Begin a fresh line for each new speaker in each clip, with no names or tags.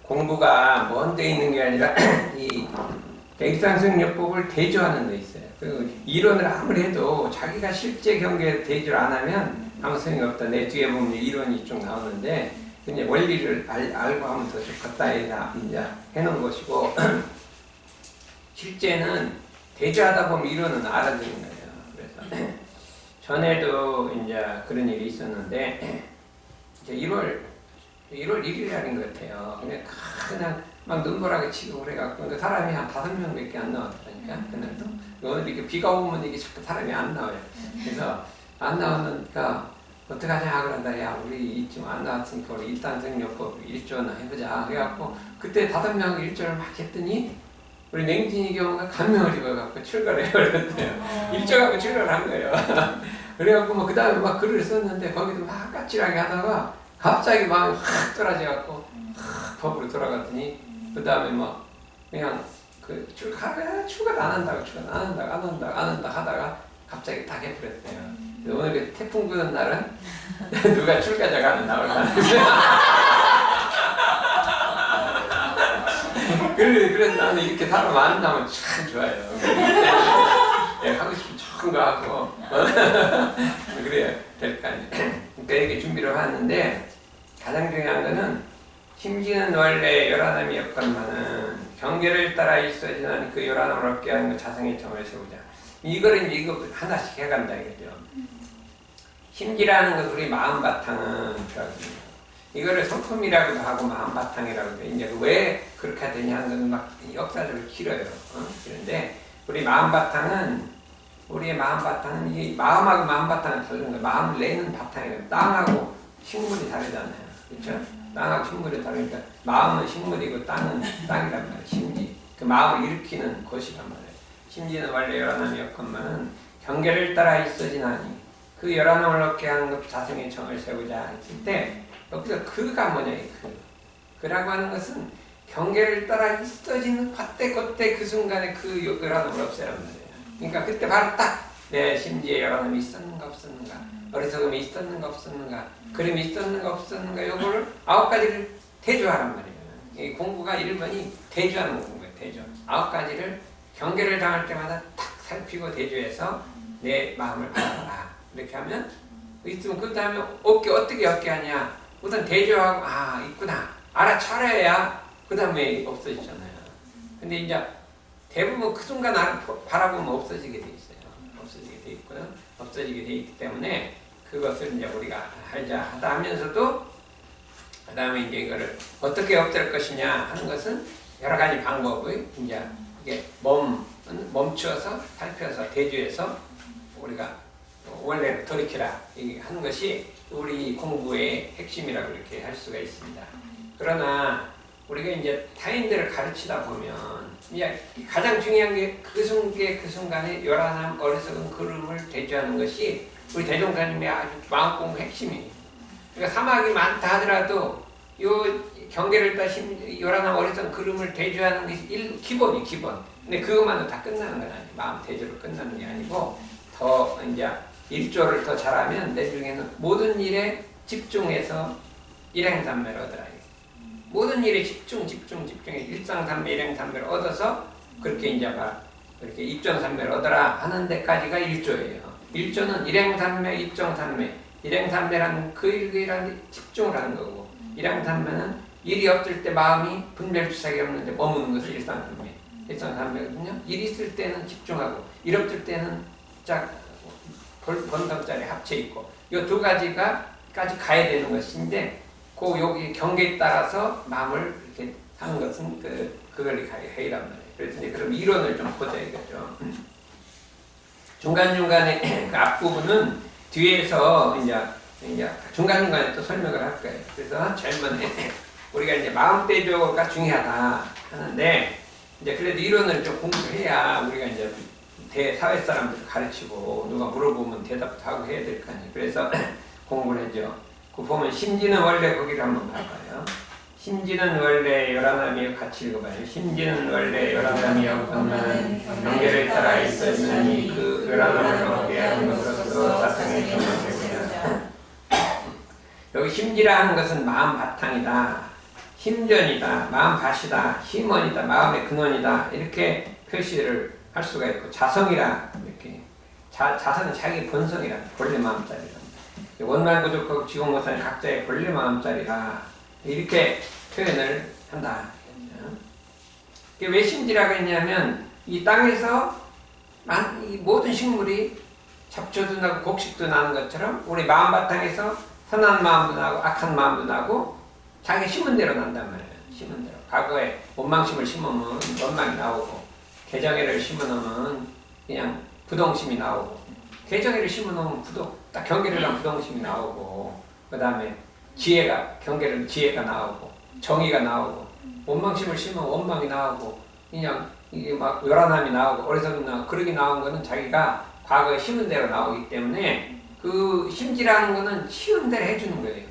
공부가 먼 데 있는 게 아니라 이 일상생활법을 대조하는 데 있어요. 그 이론을 아무리 해도 자기가 실제 경계에 대조를 안 하면 아무 소용이 없다. 내 뒤에 보면 이론이 쭉 나오는데 이제 원리를 알고 하면 더 좋겠다 이제 해놓은 것이고 실제는 대조하다 보면 이론은 알아듣는 거예요. 그래서 전에도 이제 그런 일이 있었는데 이제 1월 1일날인 것 같아요. 그냥 막 눈보라게 치고 그래갖고 그 사람이 한 5명밖에 안 나왔다니까 그날도. 오늘 이렇게 비가 오면 이게 자꾸 사람이 안 나와요. 그래서 안 나오니까 어떡하냐 그런다. 야 우리 지금 안 나왔으니까 우리 일단생요법 1조나 해보자. 그래갖고 그때 5명 1조를 막 했더니 우리 맹진이 경우가 감명을 입어갖고 출가를 해버렸대요. 1조 갖고 출가를 한 거예요. 그래갖고 뭐 그 다음에 막 글을 썼는데 거기도 막 까칠하게 하다가 갑자기 마음이 확 떨어져갖고 법으로 돌아갔더니 그 다음에 막 그냥 그 출가를 안 한다고 하다가 갑자기 딱 해버렸대요. 오늘 그 태풍 부는 날은 누가 출가자가 하는 나올 가능성이 그래서 나는 이렇게 사람 만나면 참 좋아요. 내가 하고 싶은 좋은 거 하고 그래야 될 거 아니에요. 그러니까 이렇게 준비를 하는데 가장 중요한 거는 심지는 원래 열하남이 였건만은 경계를 따라 있어지는 그 열하남을 얻게 하는 그 자성의 정을 세우자. 이거를 이제 이거 하나씩 해간다 이거죠. 심지라는 것 우리 마음 바탕은 그렇거든요. 이거를 성품이라고도 하고 마음 바탕이라고도 해. 이제 왜 그렇게 되냐 하는 건 막 역사적으로 길어요. 그런데 우리의 마음 바탕은 이 마음하고 마음 바탕은 다른 거예요. 마음을 내는 바탕이에요. 땅하고 식물이 다르잖아요. 그렇죠? 땅하고 식물이 다르니까 마음은 식물이고 땅은 땅이란 말이에요. 심지. 그 마음을 일으키는 것이란 말이에요. 심지는 원래 열하남이었건만은 경계를 따라 있어지나니 그 열하남을 얻게 하는 것 자성의 정을 세우자 했을 때 여기서 그가 뭐냐 이 그라고 하는 것은 경계를 따라 있어지는 그때 그 순간에 그 열하남을 없애란 말이에요. 그러니까 그때 바로 딱 내 심지에 열하남이 있었는가 없었는가 어리석음이 있었는가 없었는가 그림이 있었는가 없었는가 요거를 9가지를 대조하란 말이에요. 이 공부가 1번이 대조하는 공부예요. 대조. 9가지를 경계를 당할 때마다 탁 살피고 대조해서 내 마음을 알아라. 이렇게 하면 있으면 그 다음에 어떻게 얻게 하냐. 우선 대조하고 있구나. 알아차려야 그 다음에 없어지잖아요. 근데 이제 대부분 그 순간 바라보면 없어지게 돼 있어요. 없어지게 돼 있고요. 없어지게 돼 있기 때문에 그것을 이제 우리가 하자 하다 하면서도 그 다음에 이제 이거를 어떻게 없앨 것이냐 하는 것은 여러 가지 방법의 이제 이게 멈추어서 살펴서 대조해서 우리가 원래를 돌이키라 하는 것이 우리 공부의 핵심이라고 이렇게 할 수가 있습니다. 그러나 우리가 이제 타인들을 가르치다 보면 이제 가장 중요한 게 그 순간에 열하남 어리석은 그름을 대조하는 것이 우리 대종사님의 아주 마음공부 핵심이에요. 그러니까 사막이 많다 하더라도 요 경계를 따신 열하남 어리석은 그름을 대조하는 것이 기본. 근데 그것만으로 다 끝나는 건 아니에요. 마음 대조로 끝나는 게 아니고 더 이제 1조를 더 잘하면 내중에는 모든 일에 집중해서 일행삼매를 얻으라. 모든 일에 집중해 일상삼매 일행삼매를 얻어서 그렇게 이제 그렇게 입정삼매를 얻어라 하는 데까지가 1조예요. 1조는 일행삼매, 입정삼매. 일행삼매라는 그 일이라는 집중을 하는 거고 일행삼매는 일이 없을 때 마음이 분별주사기 없는데 머무는 것을 일상삼매. 일상삼매거든요. 일 있을 때는 집중하고 일 없을 때는 번성짜리 합쳐 있고 이 2가지까지 가야 되는 것인데 여기 경계에 따라서 마음을 이렇게 하는 것은 그걸 해이란 말이에요. 그래서 이제 그럼 이론을 좀 보자 이거죠. 중간중간에 그 앞부분은 뒤에서 이제 중간중간에 또 설명을 할 거예요. 그래서 젊은 우리가 이제 마음 대조가 중요하다 하는데 이제 그래도 이론을 좀 공부해야 우리가 이제 사회 사람들 가르치고 누가 물어보면 대답도 하고 해야 될 거 아니에요. 그래서 공부를 하죠. 그 보면 심지는 원래 거기를 한번 봐봐요. 심지는 원래 열하남이여 같이 읽어봐요. 심지는 원래 열하남이여 건너는 경계를 따라 있었으니 그 열하남을 얻게 하는 것으로서 자성의 정을 세우자. 여기 심지라 하는 것은 마음 바탕이다. 힘전이다, 마음밭이다, 힘원이다, 마음의 근원이다 이렇게 표시를 할 수가 있고 자성이라 이렇게 자성은 자기 본성이라 본래 마음자리라 원만부족하고 지공무산 각자의 본래 마음자리라 이렇게 표현을 한다. 이게 왜 심지라고 했냐면 이 땅에서 이 모든 식물이 잡초도 나고 곡식도 나는 것처럼 우리 마음 바탕에서 선한 마음도 나고 악한 마음도 나고 자기 심은 대로 난단 말이에요. 심은 대로. 과거에 원망심을 심으면 원망이 나오고 개정애를 심어놓으면 그냥 부동심이 나오고 개정애를 심어놓으면 딱 경계를 부동심이 나오고 그 다음에 경계를 지혜가 나오고 정의가 나오고 원망심을 심으면 원망이 나오고 그냥 이게 막 요란함이 나오고 어리석음이 나오고 그러기 나온 거는 자기가 과거에 심은 대로 나오기 때문에 그 심지라는 거는 쉬운 대로 해주는 거예요.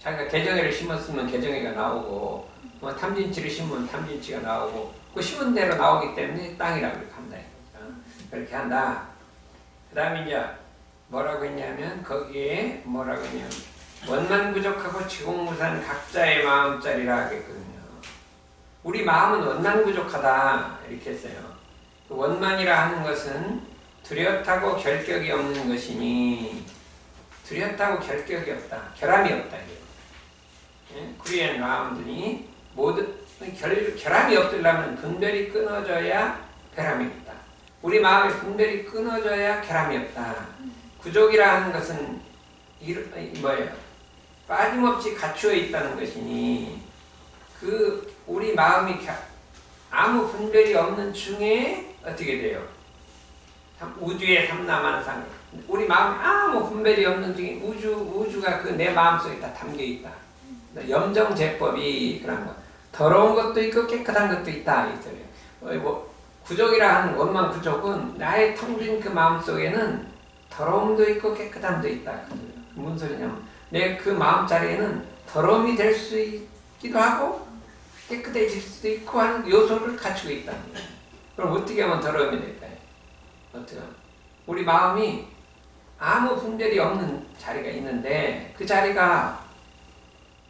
자기가 개정애를 심었으면 개정애가 나오고 뭐 탐진치를 심으면 탐진치가 나오고 그 심은 대로 나오기 때문에 땅이라고 이렇게 한다. 그렇게 한다. 그 다음에 이제 뭐라고 했냐면 거기에 뭐라고 했냐면 원만부족하고 지공무산 각자의 마음자리라 하겠거든요. 우리 마음은 원만부족하다 이렇게 했어요. 그 원만이라 하는 것은 뚜렷하고 결격이 없는 것이니 뚜렷하고 결격이 없다. 결함이 없다. 예? 구리의 마음들이 모두 결함이 없으려면 분별이 끊어져야 결함이 없다. 우리 마음의 분별이 끊어져야 결함이 없다. 구족이라 하는 것은 뭐예요? 빠짐없이 갖추어 있다는 것이니 그 우리 마음이 아무 분별이 없는 중에 어떻게 돼요? 우주의 삼라만상 우리 마음에 아무 분별이 없는 중에 우주가 그 내 마음속에 다 담겨 있다. 염정제법이 그런 거. 더러운 것도 있고 깨끗한 것도 있다 이 소리예요. 뭐 구족이라 하는 원만 구족은 나의 텅 빈 그 마음 속에는 더러움도 있고 깨끗함도 있다. 무슨 소리냐면 내 그 마음 자리에는 더러움이 될 수 있기도 하고 깨끗해질 수도 있고 하는 요소를 갖추고 있다. 그럼 어떻게 하면 더러움이 될까요? 어떻게 하면? 우리 마음이 아무 분별이 없는 자리가 있는데 그 자리가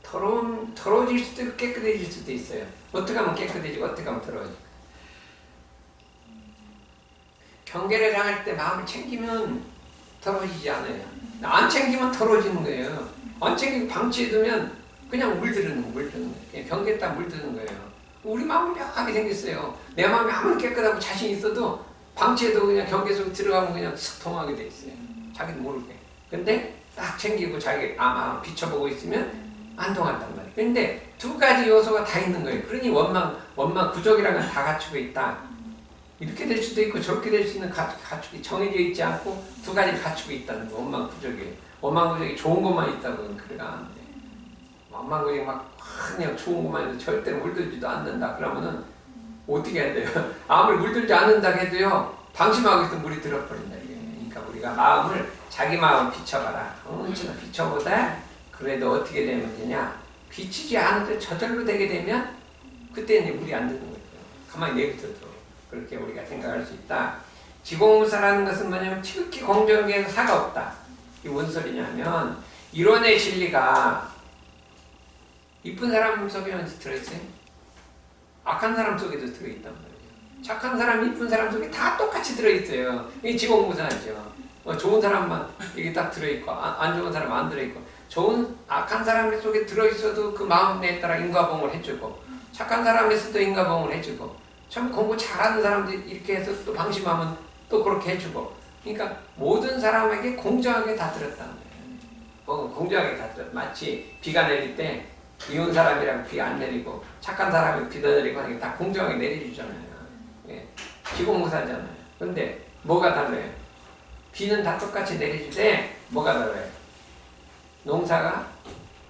더러워질 수도 있고 깨끗해질 수도 있어요. 어떻게 하면 깨끗해지고 어떻게 하면 더러워질까? 경계를 당할 때 마음을 챙기면 더러워지지 않아요. 안 챙기면 더러워지는 거예요. 안 챙기고 방치해두면 그냥 물드는 거예요. 그냥 경계에 딱 물드는 거예요. 우리 마음은 묘하게 생겼어요. 내 마음이 아무리 깨끗하고 자신 있어도 방치해도 그냥 경계 속에 들어가면 그냥 슥 통하게 돼 있어요. 자기도 모르게. 근데 딱 챙기고 자기 마음 비춰보고 있으면 안 통한단 말이에요. 근데 두 가지 요소가 다 있는 거예요. 그러니 원망 구족이라는 건 다 갖추고 있다. 이렇게 될 수도 있고 저렇게 될 수 있는 갖추기 정해져 있지 않고 두 가지를 갖추고 있다는 거. 원망 구족이에요. 원망 구족이 좋은 것만 있다고는 그래가 안 돼. 원망 구족이 막 그냥 좋은 것만 해도 절대로 물들지도 않는다. 그러면은 어떻게 해야 돼요? 아무리 물들지 않는다 해도요. 방심하고 있으면 물이 들어버린다. 그러니까 우리가 자기 마음을 비춰봐라. 언제나 비춰보다 그래도 어떻게 되면 되냐? 비치지 않아도 저절로 되게 되면 그때는 물이 안 드는 거예요. 가만히 내비둬도 그렇게 우리가 생각할 수 있다. 지공무사라는 것은 뭐냐면 지극히 공정에서 사가 없다. 이게 뭔 소리냐면 이론의 진리가 이쁜 사람 속에는 들어있어요. 악한 사람 속에도 들어있단 말이에요. 착한 사람, 이쁜 사람 속에 다 똑같이 들어있어요. 이게 지공무사죠. 좋은 사람만 이게 딱 들어있고 안 좋은 사람 안 들어있고 악한 사람 속에 들어있어도 그 마음에 따라 인과봉을 해주고 착한 사람에서도 인과봉을 해주고 참 공부 잘하는 사람들 이렇게 해서 또 방심하면 또 그렇게 해주고 그러니까 모든 사람에게 공정하게 다 들었다는 거예요. 공정하게 다 들었다. 마치 비가 내릴 때 이온 사람이랑 비 안 내리고 착한 사람이 비도 내리고 하는 게 다 공정하게 내려주잖아요. 예. 기공무사잖아요. 근데 뭐가 달라요? 비는 다 똑같이 내려주되 뭐가 달라요? 농사가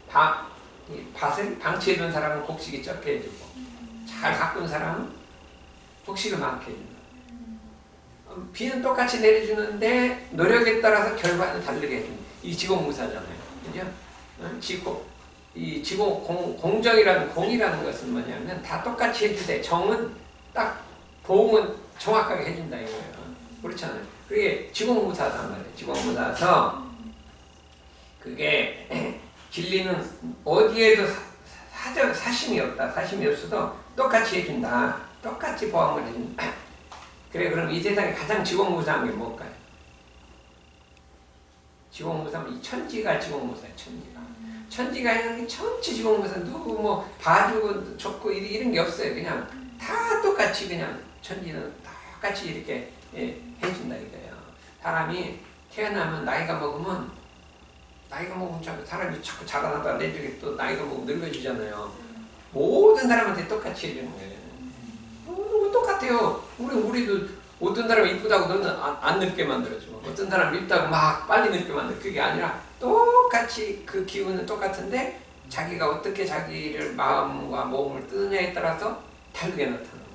밭을 방치해둔 사람은 곡식이 적게 해주고 잘 가꾼 사람은 곡식을 많게 해준다. 비는 똑같이 내려주는데 노력에 따라서 결과는 다르게 해줍니다. 이 지공무사잖아요. 그죠? 이 공정이라는 공이라는 것은 뭐냐면 다 똑같이 해주되 정은 딱 보응은 정확하게 해준다 이거예요. 그렇잖아요. 그게 지공무사단 말이에요. 지공무사서 그게 진리는 어디에도 사심이 없다. 사심이 없어도 똑같이 해준다. 똑같이 보험을 해준다. 그래, 그럼 이 세상에 가장 지공무사한 게 뭘까요? 지공무사면 이 천지가 지공무사예요. 천지가. 천지가 있는 게 전체 지공무사. 누구 뭐 봐주고 좋고 이런 게 없어요. 그냥 다 똑같이 그냥 천지는 똑같이 이렇게 해준다 이거예요. 사람이 태어나면 나이가 먹으면 자꾸 사람이 자꾸 자라나다가 내쪽에 또 나이가 먹으면 늙어지잖아요. 모든 사람한테 똑같이 해주는 거예요. 너무 똑같아요. 우리도 어떤 사람이 이쁘다고 너는 안 늙게 만들어줘. 어떤 사람이 이쁘다고 막 빨리 늙게 만들어. 그게 아니라 똑같이 그 기운은 똑같은데 자기가 어떻게 자기를 마음과 몸을 뜨느냐에 따라서 다르게 나타나는 거예요.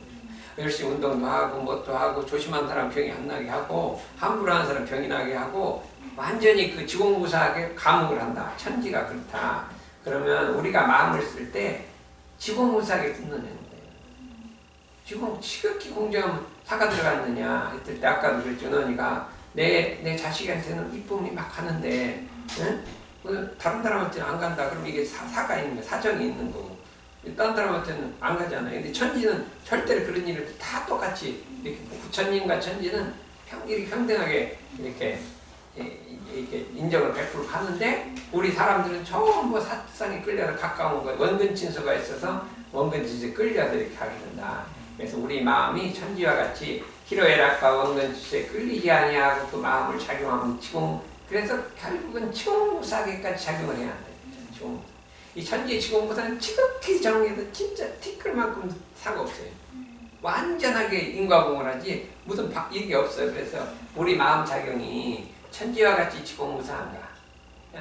열심히 운동도 하고 뭣도 하고 조심한 사람 병이 안 나게 하고 함부로 하는 사람 병이 나게 하고 완전히 그 지공무사하게 감옥을 한다. 천지가 그렇다. 그러면 우리가 마음을 쓸 때 지공무사하게 뜯는 거예요. 지금 지극히 공정하면 사가 들어갔느냐 했을 때 아까도 그랬죠. 은원이가 내 자식한테는 이쁨이 막 가는데 응? 다른 사람한테는 안 간다. 그럼 이게 사가 있는 거야. 사정이 있는 거고. 다른 사람한테는 안 가잖아요. 근데 천지는 절대로 그런 일을 다 똑같이 이렇게 부처님과 천지는 평등하게 이렇게 인정을 100% 하는데 우리 사람들은 전부 사상에 끌려서 가까운 거예요. 원근친소가 있어서 원근친소에 끌려서 이렇게 하게 된다. 그래서 우리 마음이 천지와 같이 희로애락과 원근친소에 끌리지 아니하고 그 마음을 작용하면 그래서 결국은 치공무사하게까지 작용을 해야 한다. 이 천지의 치공무사는 지극히 정해도 진짜 티끌만큼 사가 없어요. 완전하게 인과공을 하지 무슨 이게 없어요. 그래서 우리 마음 작용이 천지와 같이 치공무사한가?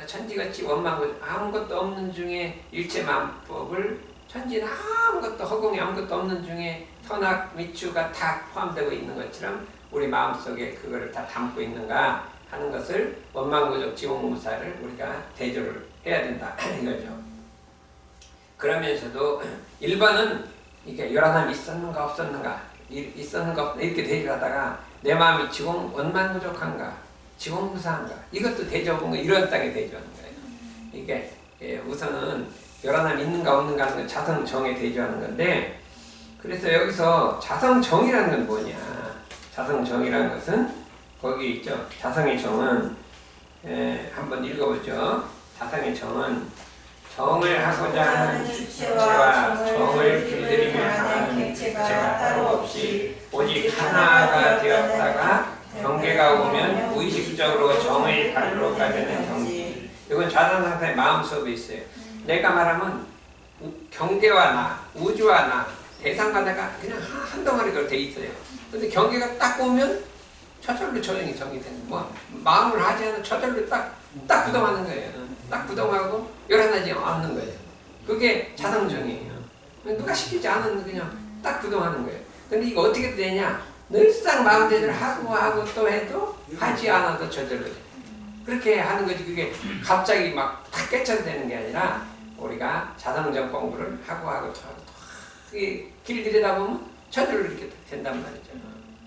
천지같이 원망고 아무것도 없는 중에 일체만법을 천지는 아무것도 허공에 아무것도 없는 중에 선악 미추가 다 포함되고 있는 것처럼 우리 마음속에 그거를 다 담고 있는가 하는 것을 원망고적 지공무사를 우리가 대조를 해야 된다 이거죠. 그러면서도 1번은 이게 열한함이 있었는가 없었는가 이렇게 대조하다가 내 마음이 원망고적한가 지공무사한가 이것도 대조하고 이런 땅에 대조하는 거예요. 이게 우선은 열한함이 있는가 없는가 하는 건 자성정에 대조하는 건데 그래서 여기서 자성정이라는 건 뭐냐? 자성정이라는 것은 거기 있죠. 자성의 정은 한번 읽어보죠. 자성의 정은 정을 하고자 하는 주체와 정을 길들이며 하는 객체가 따로 없이 오직 하나가 되었다가 경계가 오면 무의식적으로 정의 발로 가되는 경지. 이건 자산상태의 마음 속에 있어요. 내가 말하면 경계와 나, 우주와 나, 대상과 내가 그냥 한 덩어리가 돼 있어요. 근데 경계가 딱 오면 저절로 정이 되는 뭐 마음을 하지 않아 저절로 딱 구동하는 거예요. 딱 구동하고 열하나지 않는 거예요. 그게 자성정이에요. 누가 시키지 않은 그냥 딱 구동하는 거예요. 근데 이거 어떻게 되냐? 늘상 마음대로 하고 또 해도 하지 않아도 저절로 돼. 그렇게 하는 거지. 그게 갑자기 막 탁 깨쳐서 되는 게 아니라 우리가 자성정 공부를 하고 또 하고 그게 길 들여다보면 저절로 이렇게 된단 말이죠.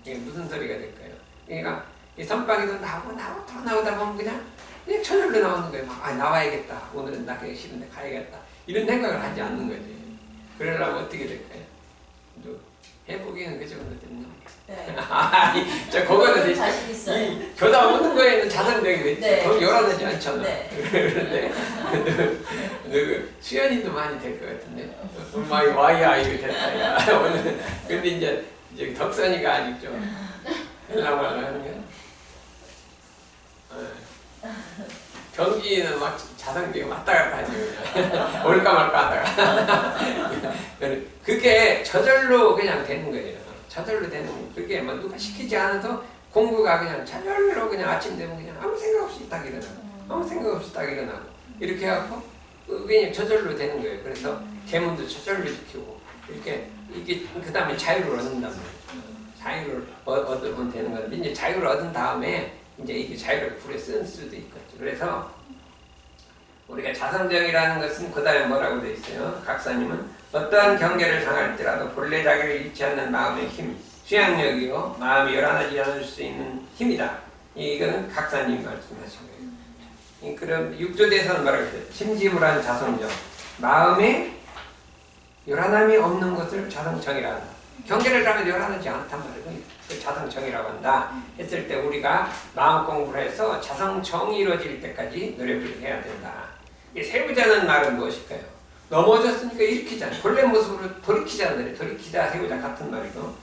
이게 무슨 소리가 될까요? 그러니까 이 선방에도 더 나오다 보면 그냥 저절로 나오는 거예요. 막, 나와야겠다. 오늘은 나가기 싫은데 가야겠다. 이런 생각을 하지 않는 거지. 그러려면 어떻게 될까요? 해보기에는 그죠?
네.
그거는
자신 있어요.
이 교당 오는 거에는 자성적이겠지.
네.
돈 열어내지 않잖아.
네.
그런데 수연이도 많이 될 것 같은데. 엄마이 와이아이 됐다. 오늘 근데 이제 덕선이가 아직 좀 헬랑말랑 하는 거야. 경기는 막 자성적이 왔다 갔다 하지. 올까 말까 하다가. 그게 저절로 그냥 되는 거예요. 저절로 되는 거예요. 그게 뭐 누가 시키지 않아도 공부가 그냥 저절로 그냥 아침 되면 그냥 아무 생각 없이 딱 일어나고. 이렇게 해갖고 그냥 저절로 되는 거예요. 그래서 계문도 저절로 지키고 이렇게 이게 그 다음에 자유를 얻는단 말이에요. 자유를 얻으면 되는 건데 이제 자유를 얻은 다음에 이제 이게 자유를 불에 쓸 수도 있겠죠. 그래서 우리가 자성정이라는 것은 그 다음에 뭐라고 되어 있어요? 각사님은 어떠한 경계를 당할지라도 본래 자기를 잃지 않는 마음의 힘, 수양력이요 마음이 열하나지 않을 수 있는 힘이다. 이거는 각사님이 말씀하신 거예요. 그럼 육조대에서는 뭐라고 했어요? 심지불한 자성정, 마음의 요란함이 없는 것을 자성정이라 한다. 경계를 하면 요란하지 않단 말이에요. 그 자성정이라고 한다. 했을 때 우리가 마음 공부를 해서 자성정이 이루어질 때까지 노력을 해야 된다. 이 세우자는 말은 무엇일까요? 넘어졌으니까 일으키자. 본래 모습으로 돌이키자는 돌이키자, 세우자 같은 말이고,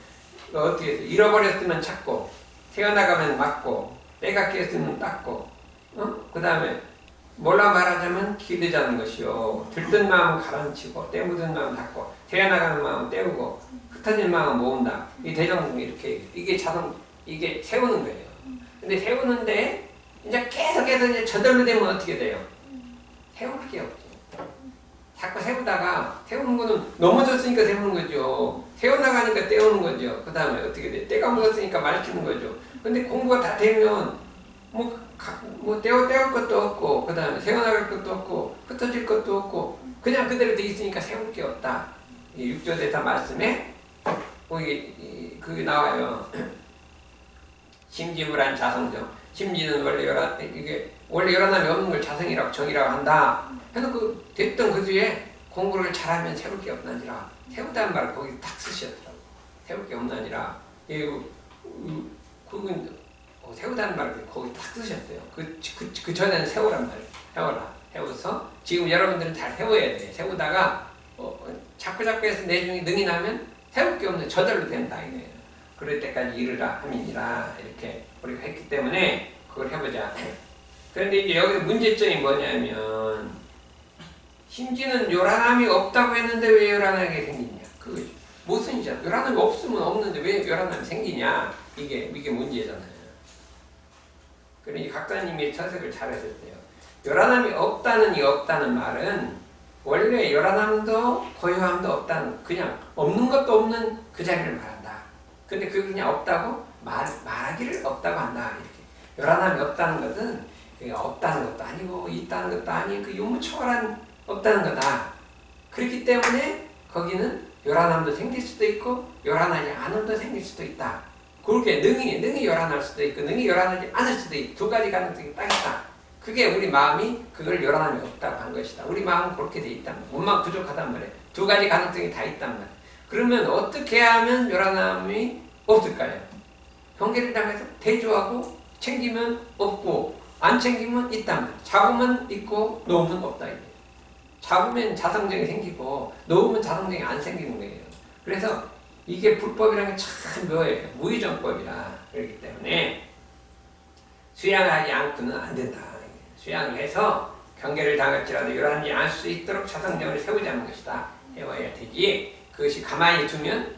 어떻게 해서 잃어버렸으면 찾고, 태어나가면 맞고, 때가 깼으면 닦고, 그 다음에 몰라 말하자면 기르자는 것이요. 들뜬 마음은 가라앉히고, 때 묻은 마음 닦고, 태어나가는 마음 때우고, 흩어진 마음 모은다. 이 대정부 이렇게 이게 이게 세우는 거예요. 근데 세우는데 이제 계속해서 이제 저절로 되면 어떻게 돼요? 세울 게 없죠. 자꾸 세우다가 세우는 거는 넘어졌으니까 세우는 거죠. 세워나가니까 떼우는 거죠. 그 다음에 어떻게 돼? 때가 묻었으니까 말키는 거죠. 근데 공부가 다 되면 떼울 것도 없고, 그 다음에 세워나갈 것도 없고, 흩어질 것도 없고, 그냥 그대로 돼 있으니까 세울 게 없다. 이 육조대사 말씀에 그게 나와요. 심지물한 자성정. 심지는 원래 요란함이 없는 걸 자성이라고 정이라고 한다. 해서 됐던 그 뒤에 공부를 잘하면 세울 게 없나니라. 세우다는 말을 거기 딱 쓰셨더라고. 세울 게 없나니라. 그건 세우다는 말을 거기 딱 쓰셨어요. 그 전에는 세우란 말이에요. 세워라. 세워서 지금 여러분들은 잘 세워야 돼. 세우다가 자꾸 해서 내중에 능이 나면 세울 게 없는 저절로 된다 이거예요. 그럴 때까지 이르라 함이니라 이렇게 우리가 했기 때문에 그걸 해보자. 그런데 이제 여기서 문제점이 뭐냐면 심지는 요란함이 없다고 했는데 왜 요란하게 생기냐 그거죠. 무슨 이제 요란함이 없으면 없는데 왜 요란함이 생기냐 이게 문제잖아요. 그러니 각자님이 처색을 잘하셨어요. 요란함이 없다는 말은 원래 요란함도 고요함도 없다는 그냥 없는 것도 없는 그 자리를 말한다. 근데 그게 그냥 없다고 말하기를 없다고 한다. 이렇게 요란함이 없다는 것은 없다는 것도 아니고 있다는 것도 아닌 그 유무초월한 없다는 거다. 그렇기 때문에 거기는 요란함도 생길 수도 있고 요란하지 않음도 생길 수도 있다. 그렇게 능이 요란할 수도 있고 능이 요란하지 않을 수도 있고 두 가지 가능성이 딱 있다. 그게 우리 마음이 그걸 요란함이 없다고 한 것이다. 우리 마음은 그렇게 돼 있단 말이야. 몸만 부족하단 말이야. 두 가지 가능성이 다 있단 말이야. 그러면 어떻게 하면 요란함이 없을까요? 경계를 당해서 대조하고 챙기면 없고 안 챙기면 있단 말이야. 잡으면 있고 놓으면 없다. 이게. 잡으면 자성정이 생기고 놓으면 자성정이 안 생기는 거예요. 그래서 이게 불법이라는 게 참 묘해요. 무의정법이라. 그렇기 때문에 수양하지 않고는 안 된다. 수양을 해서 경계를 당할지라도 요란하지 않을 수 있도록 자성정을 세우자는 것이다. 해와야 되지. 그것이 가만히 두면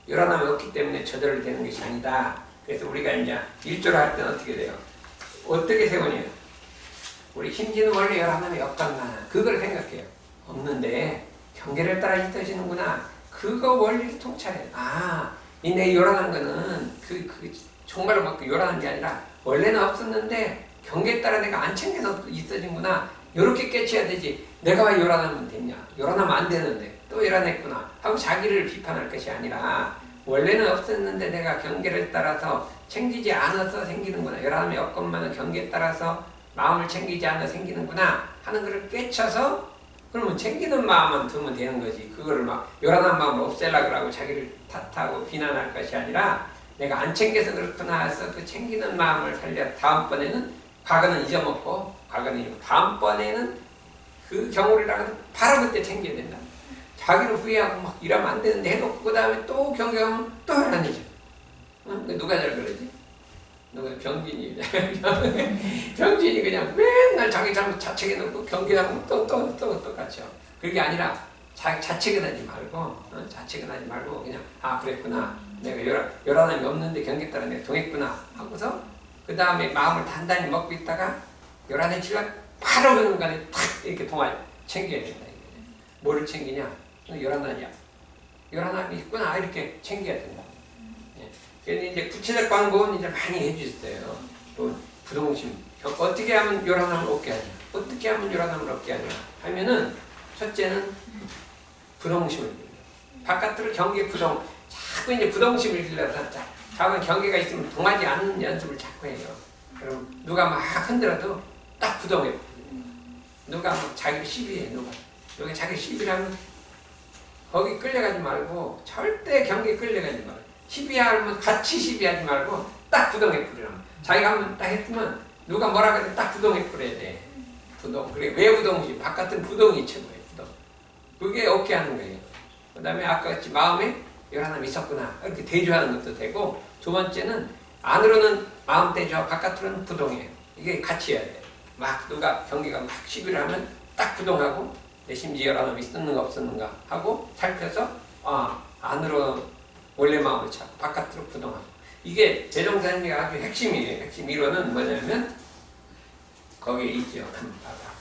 요란함이 없기 때문에 저절로 되는 것이 아니다. 그래서 우리가 이제 일조를 할 때는 어떻게 돼요? 어떻게 세우냐? 우리 심지는 원래 요란함이 없단가 그걸 생각해요. 없는데 경계를 따라 있어지는구나. 그거 원리를 통찰해. 이 내 요란한 거는 정말로 막 요란한 게 아니라 원래는 없었는데 경계에 따라 내가 안 챙겨서 있어진구나. 요렇게 깨쳐야 되지. 내가 왜 요란하면 됐냐. 요란하면 안 되는데 또 요란했구나 하고 자기를 비판할 것이 아니라 원래는 없었는데 내가 경계를 따라서 챙기지 않아서 생기는구나. 요란함이 없건만은 경계에 따라서 마음을 챙기지 않아 생기는구나 하는 것을 깨쳐서 그러면 챙기는 마음만 두면 되는 거지. 그거를 막 요란한 마음을 없애려고 하고 자기를 탓하고 비난할 것이 아니라 내가 안 챙겨서 그렇구나 해서 그 챙기는 마음을 살려 다음번에는 과거는 잊어먹고 다음번에는 그 경우를 바로 그때 챙겨야 된다. 자기를 후회하고 막 이러면 안 되는데 해놓고 그 다음에 또 경계하면 또 요란해져. 누가 잘 그러지? 누가 병진이 병진이 그냥 맨날 자기 잘못 자책해놓고 경계하고 또 똑같죠. 그게 아니라 자책은 하지 말고 그냥 그랬구나. 내가 요란함이 없는데 경계 따라 내가 동했구나 하고서 그 다음에 마음을 단단히 먹고 있다가 요란해지면 바로 그 순간에 탁 이렇게 챙겨야 된다. 뭐를 챙기냐? 요란함이 있구나 이렇게 챙겨야 된다. 그래서 이제 구체적 광고는 이제 많이 해주셨어요. 또 부동심 어떻게 하면 요란함을 얻게 하냐? 어떻게 하면 요란함을 얻게 하냐? 하면은 첫째는 부동심을 길러. 바깥으로 경계 자꾸 이제 부동심을 길러서 자꾸 경계가 있으면 동하지 않는 연습을 자꾸 해요. 그럼 누가 막 흔들어도 딱 부동해. 누가 막 자기 시비해 누가 자기 시비라면 거기 끌려가지 말고 절대 경계에 끌려가지 말고 시비하면 같이 시비하지 말고 딱 부동에 뿌리라면 자기가 한번 딱 했으면 누가 뭐라 그래 딱 부동에 뿌려야 돼. 부동. 그래 왜 부동이지? 바깥은 부동이 최고예요. 부동. 그게 오케이 하는 거예요. 그 다음에 아까 같이 마음에 열하나 있었구나 이렇게 대조하는 것도 되고 두 번째는 안으로는 마음 대조 바깥으로는 부동이에요. 이게 같이 해야 돼. 막 누가 경계가 막 시비를 하면 딱 부동하고 내 심지 열하나 있었는가 없었는가 하고 살펴서 안으로 원래 마음을 찾고 바깥으로 부동하고 이게 대종사님이 아주 핵심이에요. 핵심 이론은 뭐냐면 거기에 있죠.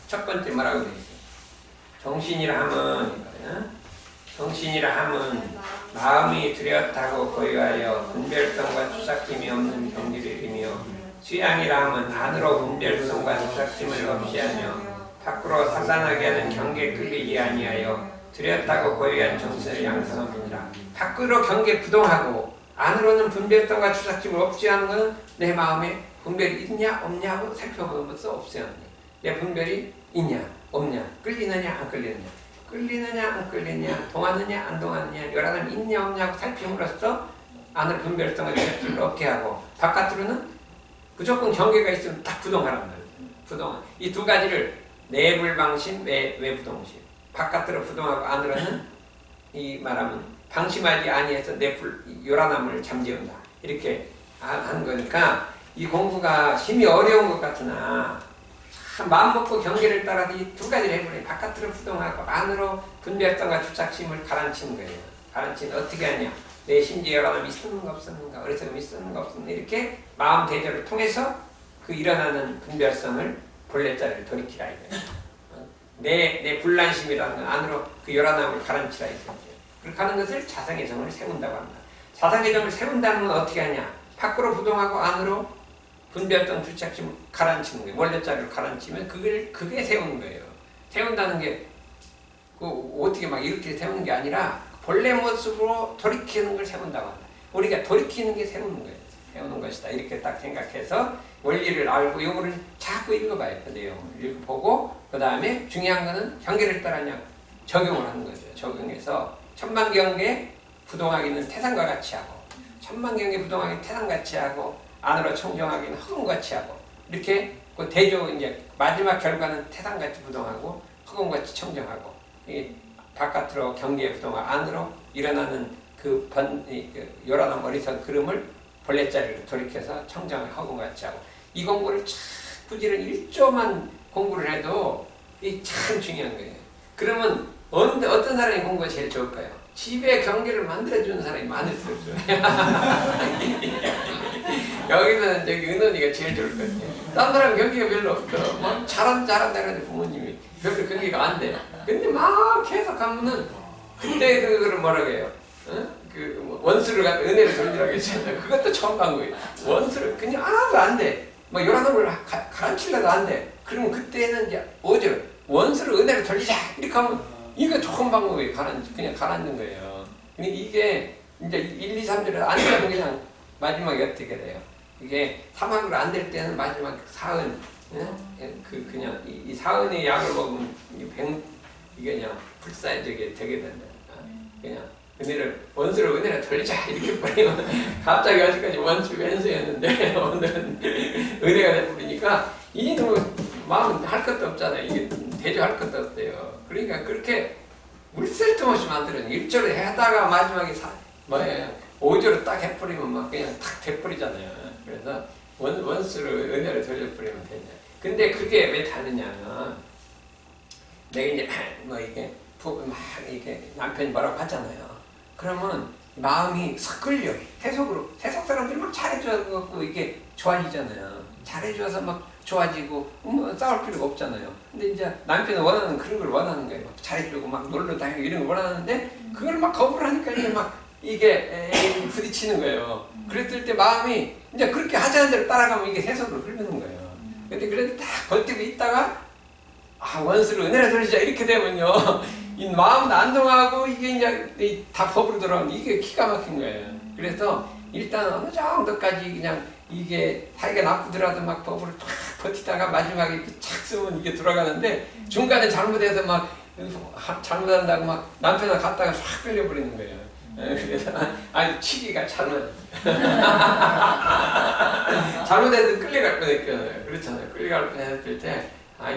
첫 번째 뭐라고 되어 있어요? 정신이라 하면 정신이라 함은 마음이 뚜렷하고 고요하여 분별성과 추삭짐이 없는 경지를이며 수양이라 함은 안으로 분별성과 추삭짐을 없이 하며 밖으로 산란하게 하는 경계에 끌리지 아니하여 뚜렷하고 고요한 정신을 양성함이니라. 밖으로 경계 부동하고 안으로는 분별성과 추삭짐을 없이 하는 것은 내 마음에 분별이 있냐 없냐 하고 살펴보면서 없애야 합니다. 내 분별이 있냐 없냐 끌리느냐 안 끌리느냐 끌리느냐 안 끌리느냐 동하느냐 안 동하느냐 여러 사람이 있냐 없냐 하고 살핌으로써 안으로 분별성을 추삭짐을 없게 하고 바깥으로는 무조건 경계가 있으면 딱 부동하란 말이에요. 부동. 이 두 가지를 내불방심, 외부동심. 바깥으로 부동하고 안으로는 이 말하면 방심하지 아니해서 내불 요란함을 잠재운다. 이렇게 하는 거니까 이 공부가 심히 어려운 것 같으나 참 마음 먹고 경계를 따라서 이 두 가지를 해보래. 바깥으로 부동하고 안으로 분별성과 주착심을 가라앉히는 거예요. 가라앉히는 어떻게 하냐? 내 심지어 요란함이 있었는가 없었는가 어리석음이 있었는가 없었는가 이렇게 마음 대조를 통해서 그 일어나는 분별성을 본래자리를 돌이키라 이거예요. 내 불란심이라는 건 안으로 그 요란함을 가라앉히라 이거죠. 그렇게 하는 것을 자성의 정을 세운다고 합니다. 자성의 정을 세운다는 건 어떻게 하냐? 밖으로 부동하고 안으로 분별성 주착심을 가라앉히는 거예요. 원래자리를 가라앉히면 그게 세우는 거예요. 세운다는 게 어떻게 막 이렇게 세우는 게 아니라 본래 모습으로 돌이키는 걸 세운다고 합니다. 우리가 돌이키는 게 세우는 거예요. 세우는 것이다. 이렇게 딱 생각해서 원리를 알고 요거를 자꾸 읽어봐요. 그 내용을 읽어보고 그 다음에 중요한 거는 경계를 따라냐 적용을 하는 거죠. 적용해서 천만경계 부동하기는 태산과 같이 하고 천만경계 부동하기는 태산같이 하고 안으로 청정하기는 허공같이 하고 이렇게 그 대조 이제 마지막 결과는 태산같이 부동하고 허공같이 청정하고 이 바깥으로 경계에 부동하고 안으로 일어나는 그 요란한 어리석은 그름을 본래자리로 돌이켜서 청정을 허공같이 하고 이 공부를 참 부지런히 1조만 공부를 해도 이 참 중요한 거예요. 그러면 어떤 사람이 공부가 제일 좋을까요? 집에 경계를 만들어주는 사람이 많을수록 좋아요. 여기는 저기 은원이가 제일 좋을 것 같아요. 딴 사람 경계가 별로 없어. 뭐 잘한다 해가지고 부모님이 별로 경계가 안 돼. 근데 막 계속 하면은 그때 그거를 뭐라고 해요? 원수를 갖다 은혜를 돌리라고 했잖아요. 그것도 처음 간 거예요. 원수를 그냥 하나도 안 돼. 뭐 여러 놈을 가르치려도 안 돼. 그러면 그때는 이제 오절 원수를 은혜를 돌리자 이렇게 하면 이거 좋은 방법이에요. 그냥 가라앉는 거예요. 근데 이게 이제 1, 2, 3절을 안 되면 그냥 마지막에 어떻게 돼요? 이게 사막으로 안 될 때는 마지막 사은, 그냥 이 사은의 약을 먹으면 이게 그냥 불사적이 되게 된다. 그냥 원수를 은혜를 돌리자 이렇게 버리면 갑자기 아직까지 원수 왼수였는데 오늘은 은혜가 돼버리니까 이놈은 마음은 할 것도 없잖아요. 이게 대조할 것도 없어요. 그러니까 그렇게 물쓸데없이 만들어요. 1조를 하다가 마지막에 5조를 딱 해버리면 막 그냥 탁 돼버리잖아요. 그래서 원수를 은혜를 돌려버리면 되냐. 근데 그게 왜 다르냐면 내가 이제 뭐 이게 막 이게 남편이 뭐라고 하잖아요. 그러면 마음이 싹 끌려. 세속 사람들이 막 잘해줘갖고 이게 좋아지잖아요. 잘해줘서 막 좋아지고 뭐 싸울 필요가 없잖아요. 근데 이제 남편은 원하는 그런 걸 원하는 거예요. 막 잘해주고 막 놀러 다니고 이런 걸 원하는데 그걸 막 거부를 하니까 이제 막 이게 부딪히는 거예요. 그랬을 때 마음이 이제 그렇게 하자는 대로 따라가면 이게 세속으로 흐르는 거예요. 근데 그래도 딱 버티고 있다가 원수를 은혜를 돌리자 이렇게 되면요. 이 마음도 안동하고 이게 이제 다 법으로 돌아오면 이게 기가 막힌 거예요. 그래서 일단 어느 정도까지 그냥 이게 사이가 나쁘더라도 막 법으로 탁 버티다가 마지막에 착 쓰면 이게 돌아가는데 중간에 잘못해서 막 잘못한다고 막 남편을 갖다가 확 끌려버리는 거예요. 그래서 아니 치기가 잘못 잘못해도 끌려갈 뻔했거든요. 그렇잖아요. 끌려갈 뻔했을 때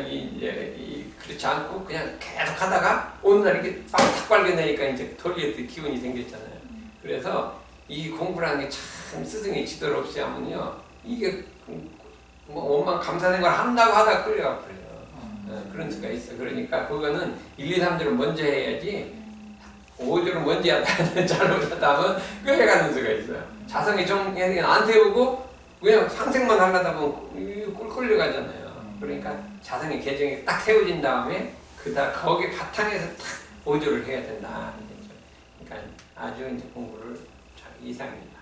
이제 그렇지 않고 그냥 계속 하다가 어느 날 이렇게 딱 발견되니까 이제 돌리에 기운이 생겼잖아요. 그래서 이 공부라는 게 참 스승의 지도를 없이 하면요 이게 뭐 원만 감사된 걸 한다고 하다가 끌려가 버려요. 그런 수가 있어. 그러니까 그거는 1, 2, 3조를 먼저 해야지 5조를 먼저 하다 잘못하다 하면 끌려가는 수가 있어요. 자성이 좀 안 태우고 그냥 상생만 하려다 보면 꿀 끌려가잖아요. 그러니까 자성의 계정이 딱 세워진 다음에 거기 바탕에서 딱 5조를 해야 된다. 그러니까 아주 이제 공부를 잘 이상입니다.